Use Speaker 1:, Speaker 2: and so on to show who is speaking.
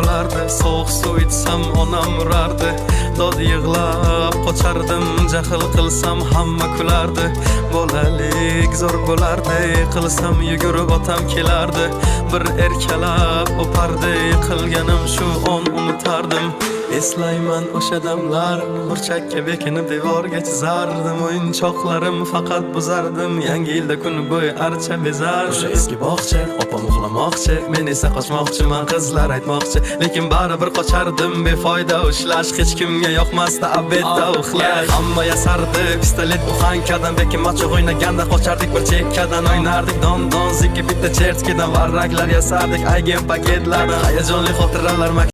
Speaker 1: bo'lardi. Sovuq suv ichsam onam urardi. Dod yig'lab qochardim, jahl qilsam hamma kulardi. Bolalik zo'r bo'lardi, qilsam yugurib otam kelardi. Bir erkalab o'pardi, qilganim shu on unutardim. Eslayman o'sha damlar, burchakka bekinib devorga chizardim. O'yinchoqlarim faqat buzardim, yangi yilda kun bo'yi archa bezardim. O'sha eski bog'cha, opam uxlamoqchi, men esa qochmoqchiman, qizlar aytmoqchi. Lekin baribir qochardim, befoyda ushlash, hech kimga yoqmasdi abedda uxlash. Hamma yasardi, pistolet buxankadan, bekin machoq o'ynaganda qochardik bir chekkadan. O'ynardik don-don zikki bitta chertkidan, varraklar yasardik aygen paketlardan. Hayajonli xotiralar